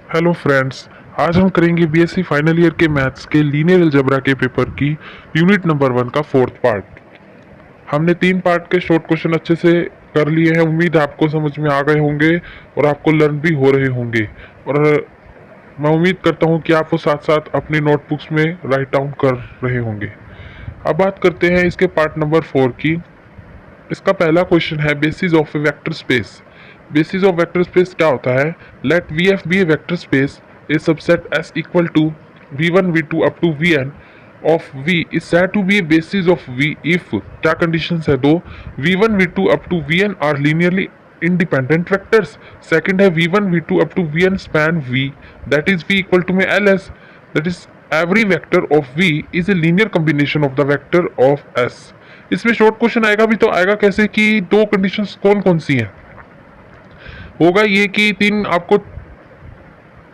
Hello friends. आज हम करेंगे बीएससी फाइनल ईयर के मैथ्स के लीनियर अलजेब्रा के पेपर की यूनिट नंबर 1 का फोर्थ पार्ट। हमने 3 पार्ट के शॉर्ट क्वेश्चन अच्छे से कर लिए हैं। उम्मीद है आपको समझ में आ गए होंगे और आपको लर्न भी हो रहे होंगे। और मैं उम्मीद करता हूं कि आप वो साथ साथ अपनी नोटबुक्स में राइट डाउन कर रहे होंगे। अब बात करते हैं इसके पार्ट नंबर 4 की। इसका पहला क्वेश्चन है basis of a vector space. Basis of vector space क्या होता है? Let V F be a vector space a subset S equal to v1 v2 up to vn of v is said to be a basis of v if क्या conditions है? दो, v1 v2 up to vn are linearly independent vectors. Second है v1 v2 up to vn span v, that is v equal to में ls, that is every vector of v is a linear combination of the vector of s. इसमें short question आएगा भी तो आएगा कैसे कि दो कंडीशंस कौन कौन सी हैं? होगा ये कि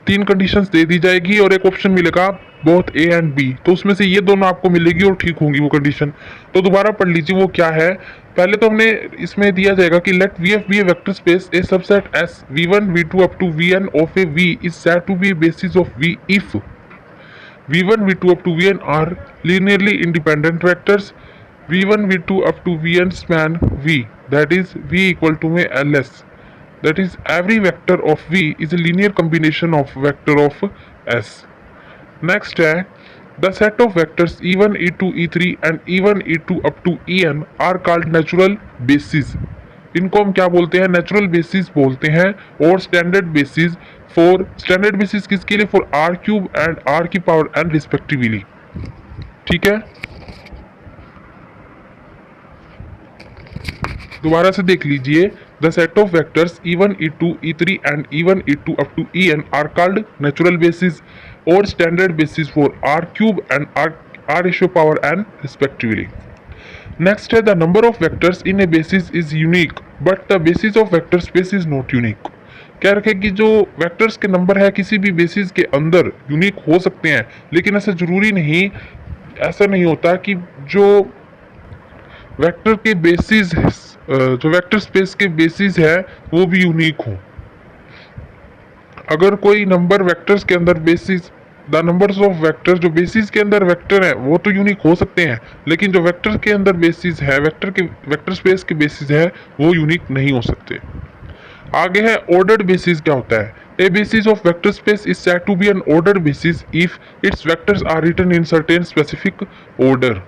तीन कंडीशंस दे दी जाएगी और एक ऑप्शन मिलेगा बोथ ए एंड बी, तो उसमें से ये दोनों आपको मिलेगी और ठीक होंगी वो कंडीशन। तो दोबारा पढ़ लीजिए वो क्या है। पहले तो हमने इसमें दिया जाएगा कि let V F be a vector space a subset S v1 v2 up to vn of a v is said to be basis of v if v1 v2 up to vn are linearly independent vectors. v1 v2 up to vn span v, that is v equal to में ls, that is every vector of v is a linear combination of vector of s. Next है the set of vectors e1 e2 e3 and e1 e2 up to en are called natural bases. इनको हम क्या बोलते हैं? Natural basis बोलते हैं। और standard basis for standard basis किसके लिए? For R cube and R की पावर एन रिस्पेक्टिवली। ठीक है, दोबारा से देख लीजिए। The set of vectors e1 e2 e3 and e1 e2 up to en are called natural basis और standard basis for R cube and R ratio power n respectively. Next है the number of vectors in a basis is unique but the basis of vector space is not unique. क्या रखे कि जो vectors के number है किसी भी basis के अंदर यूनिक हो सकते हैं, लेकिन ऐसा जरूरी नहीं, ऐसा नहीं होता कि जो वेक्टर के बेसिस जो वेक्टर स्पेस के बेसिस है वो भी यूनिक हो। अगर कोई नंबर वेक्टर्स के अंदर basis the numbers of vector जो बेसिस के अंदर वेक्टर है वो तो यूनिक हो सकते हैं, लेकिन जो वेक्टर के अंदर बेसिस है वेक्टर स्पेस के बेसिस है वो यूनिक नहीं हो सकते। आगे है ऑर्डर्ड बेसिस क्या होता है? A basis of vector space is said to be an ordered basis if its vectors are written in certain specific order.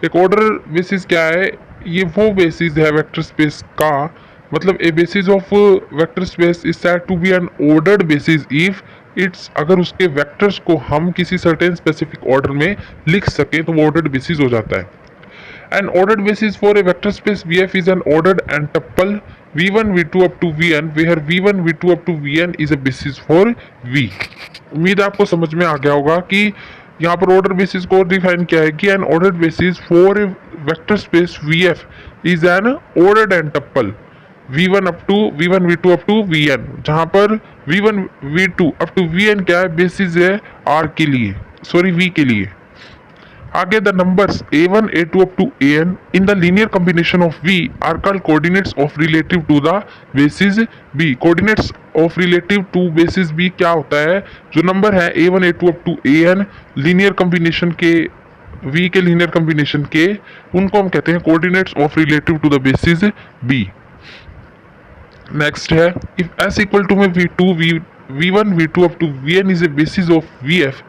एक ऑर्डर बेसिस क्या है? ये वो बेसिस है वेक्टर स्पेस का, मतलब a basis of vector space is said to be an ordered basis if its, अगर उसके वेक्टर्स को हम किसी सर्टेन स्पेसिफिक ऑर्डर में लिख सके तो वो ऑर्डर्ड बेसिस हो जाता है। An ordered basis for a vector space VF is an ordered and tuple v1 v2 up to vn where v1 v2 up to vn is a basis for v। उम्मीद है आपको समझ में आ गया होगा कि यहाँ पर ऑर्डर बेसिस को डिफाइन किया है कि an ordered basis for a vector space vf is an ordered and tuple v1 up to v1 v2 up to vn, जहाँ पर v1 v2 up to vn क्या है? बेसिस है r के लिए, सॉरी v के लिए। आगे the numbers a1 a2 up to an in the linear combination of v are called coordinates of relative to the basis b। coordinates of relative to basis b क्या होता है? जो number है a1 a2 up to an linear combination के v के linear combination के, उनको हम कहते हैं coordinates of relative to the basis b। Next है इफ s इक्वल टू में v1 v2 up to vn is a basis of vf,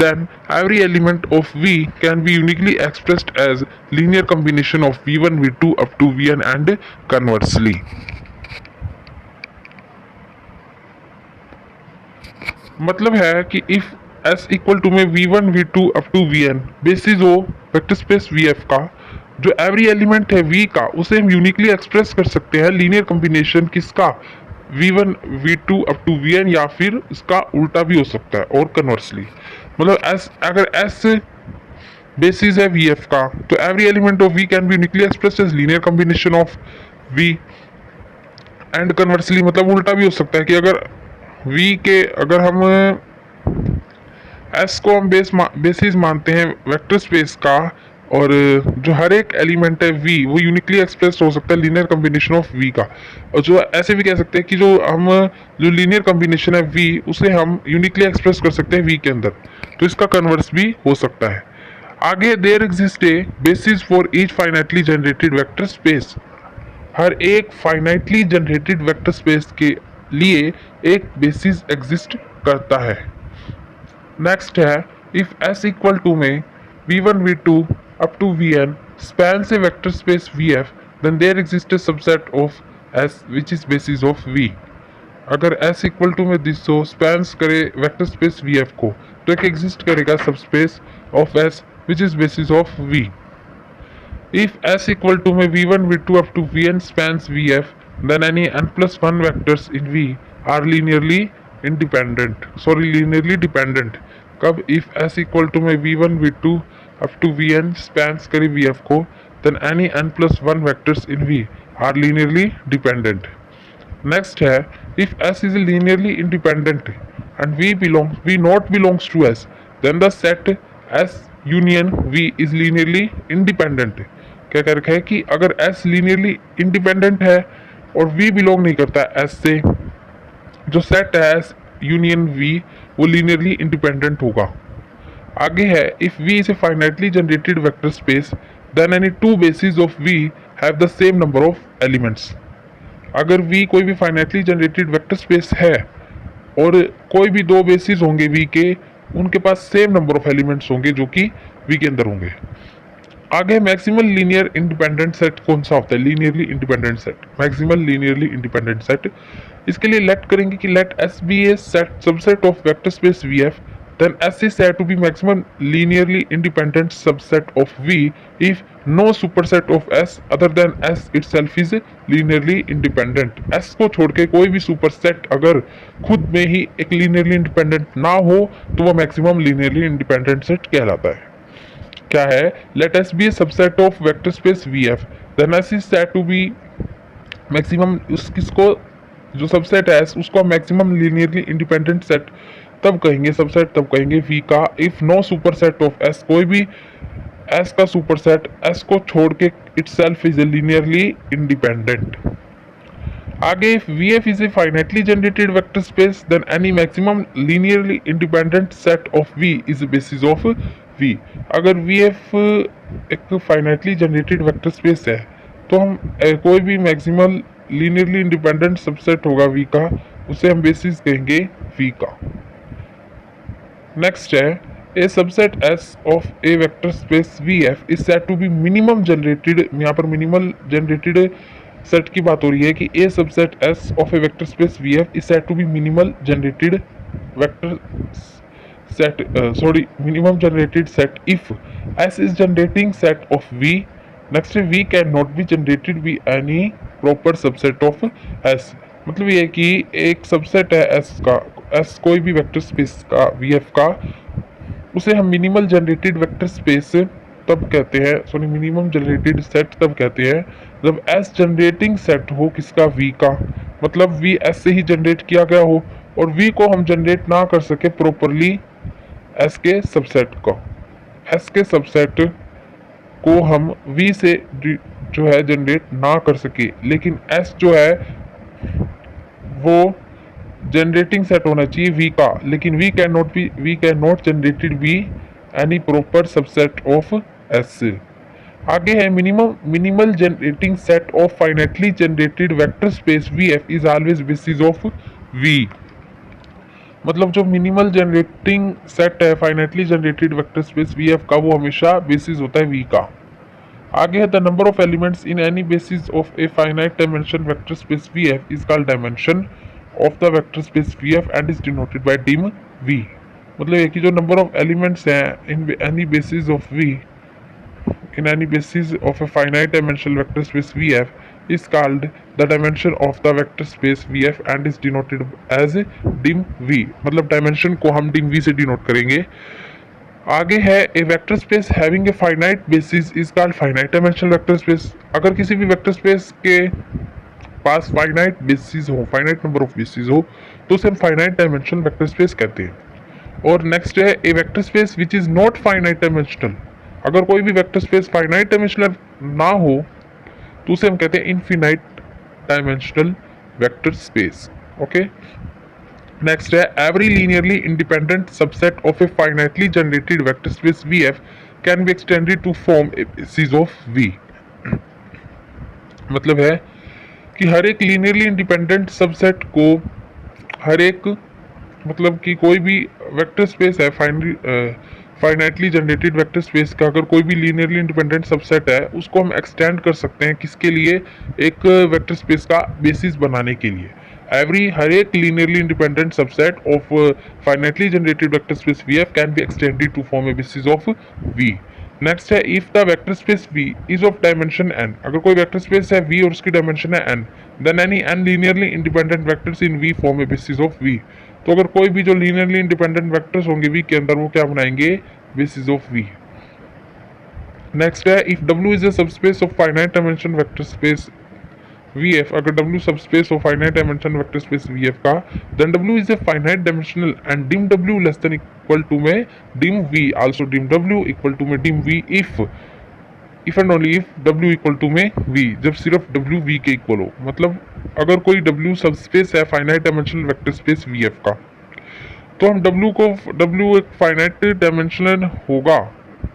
then every element of v can be uniquely expressed as linear combination of v1 v2 up to vn and conversely। मतलब है कि if s equal to में v1 v2 up to vn basis हो vector space vf का, जो every element है v का उसे हम यूनिकली एक्सप्रेस कर सकते हैं लीनियर कॉम्बिनेशन किसका? v1 v2 up to vn, या फिर इसका उल्टा भी हो सकता है और कन्वर्सली। मतलब s अगर s बेसिस है vf का तो every element of v can be uniquely expressed as linear combination of v and conversely, मतलब उल्टा भी हो सकता है कि अगर v के अगर हम s को हम बेसिस मानते हैं वेक्टर स्पेस का और जो हर एक एलिमेंट है v वो यूनिकली एक्सप्रेस हो सकता है लीनियर कॉम्बिनेशन ऑफ v का। और जो ऐसे भी कह सकते हैं कि जो लीनियर कॉम्बिनेशन है v उसे हम यूनिकली एक्सप्रेस कर सकते हैं v के अंदर, तो इसका कन्वर्स भी हो सकता है। आगे there exist a basis for each finitely generated vector space. हर एक फाइनाइटली जनरेटेड वेक्टर स्पेस के लिए एक बेसिस एग्जिस्ट करता है। नेक्स्ट है इफ S इक्वल टू में v1 v2 up to vn spans a vector space vf then there exists a subset of S which is basis of v। अगर S equal to में this हो spans करे vector space vf को तो एक exist करेगा subspace of S which is basis of v। If S equal to में v1 v2 up to vn spans vf then any n plus 1 vectors in v are linearly dependent। कब if S equal to में v1 v2 up to vn spans करे vf को then any n plus 1 vectors in v are linearly dependent। Next है if S is linearly independent and v not belongs to S then the set S union v is linearly independent। क्या कर रखा है कि अगर S linearly independent है और v belong नहीं करता S से, जो सेट है S यूनियन v वो linearly independent होगा। आगे है if v is a finitely generated vector space then any two bases of v have the same number of elements। अगर v कोई भी फाइनाइटली जनरेटेड वेक्टर स्पेस है और कोई भी दो बेसिस होंगे v के, उनके पास सेम नंबर ऑफ एलिमेंट्स होंगे जो कि v के अंदर होंगे। आगे मैक्सिमल लीनियर इंडिपेंडेंट सेट कौन सा होता है? Linearly independent set, maximal linearly independent set. इसके लिए लेट करेंगे कि let S be a subset of vector space vf then S is said to be maximum linearly independent subset of V if no superset of S other than S itself is linearly independent। S को छोड़ के कोई भी superset अगर खुद में ही एक linearly independent ना हो तो वह maximum linearly independent set कहलाता है। क्या है? let S be a subset of vector space VF then S is said to be maximum, किसको जो सबसेट है S उसको मैक्सिमम लीनियरली इंडिपेंडेंट सेट तब कहेंगे, सबसेट तब कहेंगे V का if no superset of S, कोई भी S का सुपरसेट S को छोड़ के इटसेल्फ इज लीनियरली इंडिपेंडेंट। आगे if VF is a finitely generated vector space then any maximum linearly independent set of V is basis of V। अगर VF एक finitely generated vector space है तो हम कोई भी मैक्सिमल लीनियरली इंडिपेंडेंट सबसेट होगा V का, उसे हम बेसिस कहेंगे V का। नेक्स्ट है a subset S of a vector space VF is said to be minimum generated. यहाँ पर मिनिमल जनरेटेड सेट की बात हो रही है कि a subset S of a vector space VF is said to be minimal generated vector set minimum generated set if S is generating set of V। Next V can not be generated by any proper subset of S। मतलब ये कि एक subset है S का, S कोई भी vector space का VF का, उसे हम मिनिमल जनरेटेड वेक्टर स्पेस तब कहते हैं, मिनिमम जनरेटेड सेट तब कहते हैं जब S जनरेटिंग सेट हो किसका? V का, मतलब V S से ही जनरेट किया गया हो और V को हम जनरेट ना कर सके प्रॉपरली S के सबसेट को, S के सबसेट को हम V से जो है जनरेट ना कर सके, लेकिन S जो है वो जनरेटिंग सेट होना चाहिए V का, लेकिन V can not generated by any proper subset of S। आगे है minimal generating set of finitely generated vector space VF is always basis of V। मतलब जो मिनिमल जनरेटिंग सेट है finitely generated vector space VF का, वो हमेशा basis होता है V का। आगे है the number of elements in any basis of a finite dimension vector space VF is called dimension of the vector space VF and is denoted by dim V। मतलब ये कि जो नंबर ऑफ एलिमेंट्स हैं in any basis of V, in any basis of a finite dimensional vector space VF is called the dimension of the vector space VF and is denoted as dim V। मतलब dimension को हम dim V से denote करेंगे। आगे है a vector space having a finite basis is called finite dimensional vector space. अगर किसी भी वेक्टर स्पेस के पास फाइनाइट बेसिस हो, फाइनाइट नंबर ऑफ बेसिस हो, तो उसे हम फाइनाइट डायमेंशनल वेक्टर स्पेस कहते हैं। और नेक्स्ट है a vector space which is not finite dimensional. अगर कोई भी वेक्टर स्पेस फाइनाइट डायमेंशनल ना हो तो उसे हम कहते हैं infinite dimensional vector space. Okay, next है every linearly independent subset of a finitely generated vector space VF can be extended to form a basis of V। मतलब है कि हर एक लीनियरली इंडिपेंडेंट सबसेट को हर एक मतलब कि कोई भी वेक्टर स्पेस है फाइनाइटली जनरेटेड वेक्टर स्पेस का अगर कोई भी लीनियरली इंडिपेंडेंट सबसेट है उसको हम एक्सटेंड कर सकते हैं किसके लिए, एक वेक्टर स्पेस का बेसिस बनाने के लिए। हर एक linearly independent subset of finitely generated vector space VF can be extended to form a basis of V। Next है if the vector space V is of dimension n, अगर कोई vector space है V और उसकी dimension है n, then any n linearly independent vectors in V form a basis of V। तो अगर कोई भी जो लीनियरली इंडिपेंडेंट वेक्टर्स होंगे V के अंदर वो क्या बनाएंगे, बेसिस ऑफ V। नेक्स्ट है if W is a subspace of finite dimension vector space VF, अगर W subspace of finite dimension vector space VF का, then W is a finite dimensional and dim W less than equal to में dim V, also dim W equal to में dim V if and only if W equal to में V, जब सिर्फ W V के equal हो। मतलब अगर कोई W सबस्पेस है finite dimensional vector space VF का, तो हम W एक फाइनाइट डायमेंशनल होगा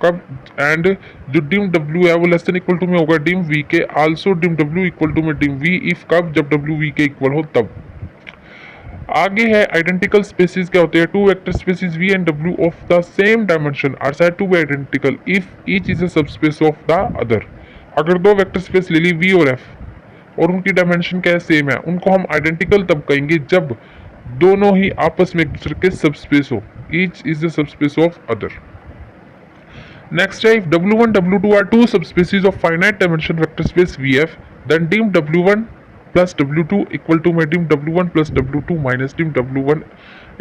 कब, एंड जो dim W है वो लेस देन इक्वल टू में होगा dim V के, also dim W equal to में dim V इफ कब, जब W V के इक्वल हो तब। आगे है आइडेंटिकल स्पेसिस क्या होते हैं, two vector spaces V and W of the same dimension are said to be identical if each is a subspace of the other. अगर दो वेक्टर स्पेस ले ली V और F और उनकी डायमेंशन क्या है, सेम है, उनको हम आइडेंटिकल तब कहेंगे जब दोनों ही आपस में एक दूसरे के सबस्पेस हो, each is the subspace of other. Next है if W1 W2 are two subspecies of finite dimension vector space VF, then dim W1 plus W2 equal to dim W1 plus W2 minus dim W1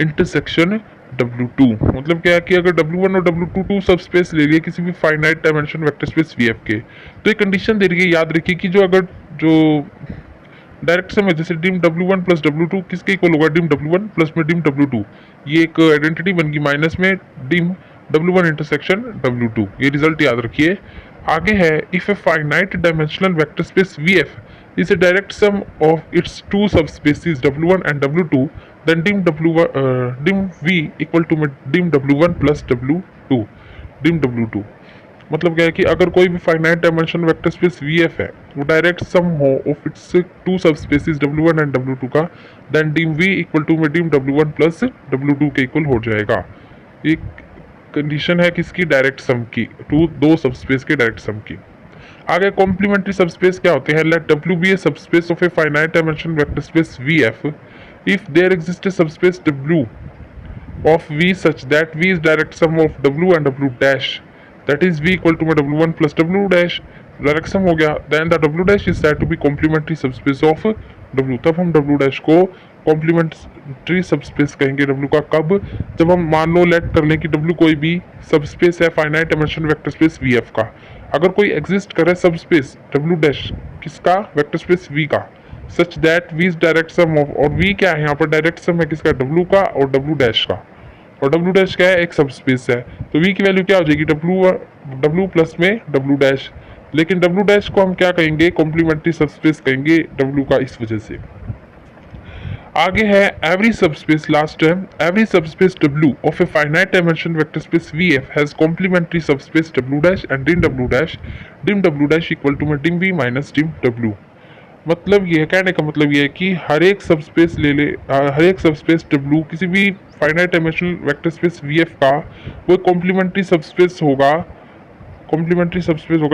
intersection W2। मतलब क्या है कि अगर W1 और W2 to subspace ले लिए किसी भी finite dimension vector space VF के, तो एक कंडीशन दे रही है, याद रखिए कि जो डायरेक्ट सम है, जैसे dim W1 प्लस W2 किसके इक्वल होगा, dim W1 प्लस में dim W2, ये एक आइडेंटिटी बन गई, माइनस में dim W1 इंटरसेक्शन W2, ये रिजल्ट याद रखिए। आगे है if A finite dimensional vector space VF is a direct sum of its two subspaces W1 and W2, then dim V equal to dim W1 plus W2 dim W2। मतलब क्या है कि अगर कोई भी finite dimension vector space VF है वो direct sum हो of its two subspaces W1 and W2 का, then dim V equal to में dim W1 प्लस W2 के इक्वल हो जाएगा। एक कंडीशन है किसकी, डायरेक्ट सम की, दो सबस्पेस के डायरेक्ट सम की। आगे कॉम्प्लीमेंट्री सबस्पेस क्या होते हैं, let W be a subspace of a finite dimension vector space VF if there exist a subspace W of V such that V is direct sum of W and W dash, that is V equal to में W1 plus W dash, direct sum हो गया, then the W dash is said to be complementary subspace of W। तब हम W dash को complementary subspace कहेंगे W का, कब, जब हम मान लो लेट कर लें कि W कोई भी सबस्पेस है finite dimension vector space VF का, अगर कोई एग्जिस्ट करे सबस्पेस W डैश किसका, वेक्टर स्पेस V का, सच that V is direct sum of, और V क्या है यहाँ पर, डायरेक्ट सम है किसका, W का और W डैश का, और W डैश क्या है, एक सबस्पेस है, तो V की वैल्यू क्या हो जाएगी, W प्लस में W डैश, लेकिन W डैश को हम क्या कहेंगे, कॉम्प्लीमेंट्री सबस्पेस कहेंगे W का, इस वजह से। आगे है एवरी सबस्पेस, लास्ट है every subspace W of a finite dimension vector space VF has complementary subspace W dash and dim W dash equal to में dim V minus dim W। मतलब ये कहने का मतलब ये है कि हर एक सबस्पेस W किसी भी finite dimensional vector space VF का वो कॉम्प्लीमेंट्री सबस्पेस होगा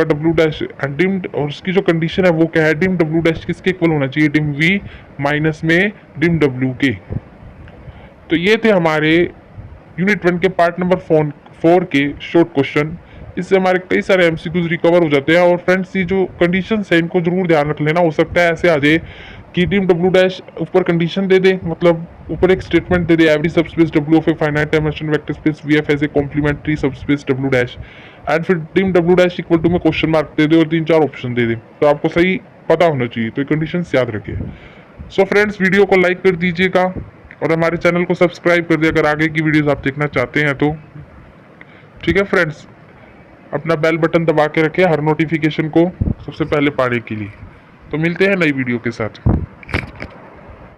W डैश एंड dim, और उसकी जो कंडीशन है वो क्या है, dim W डैश किसके इक्वल होना चाहिए, dim V माइनस में dim W के। तो ये थे हमारे यूनिट 1 के पार्ट नंबर 4 के शॉर्ट क्वेश्चन। इससे हमारे कई सारे MCQs रिकवर हो जाते हैं। और फ्रेंड्स ये जो कंडीशंस है इनको जरूर ध्यान रख लेना, हो सकता है ऐसे आ जाए कि dim W डैश ऊपर कंडीशन दे दे, मतलब ऊपर एक स्टेटमेंट दे दे, every subspace W of a finite dimension vector space VF as a complementary subspace W dash, and फिर dim W dash equal to में क्वेश्चन मार्क दे दे और 3-4 ऑप्शन दे दे, तो आपको सही पता होना चाहिए, तो ये कंडीशंस याद रखिए। सो फ्रेंड्स वीडियो को लाइक कर दीजिएगा और हमारे चैनल को सब्सक्राइब कर दिए अगर आगे की वीडियोस आप देखना चाहते हैं तो। ठीक है फ्रेंड्स, अपना बेल बटन दबा के रखें हर नोटिफिकेशन को सबसे पहले पाने के लिए। तो मिलते हैं नई वीडियो के साथ।